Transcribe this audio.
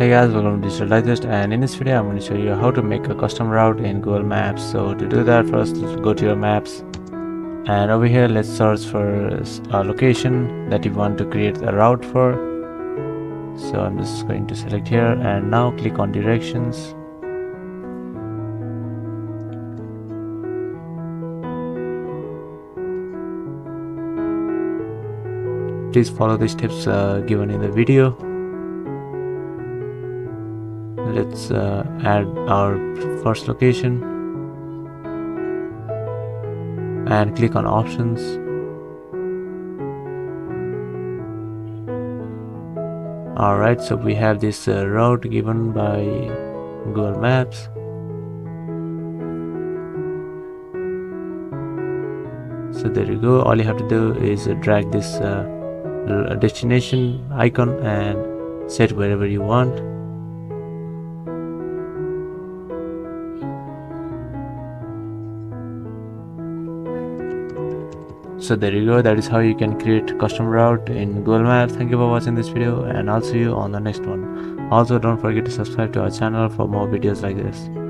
Hey guys, welcome to Digital Digest, and in this video I'm going to show you how to make a custom route in Google Maps. So to do that, first go to your maps, and over here let's search for a location that you want to create a route for. So I'm just going to select here, and now click on directions. Please follow the steps given in the video. Let's add our first location and click on options. Alright, so we have this route given by Google Maps. So there you go. All you have to do is drag this destination icon and set wherever you want. So there you go. That is how you can create custom route in Google Maps. Thank you for watching this video, and I'll see you on the next one. Also, don't forget to subscribe to our channel for more videos like this.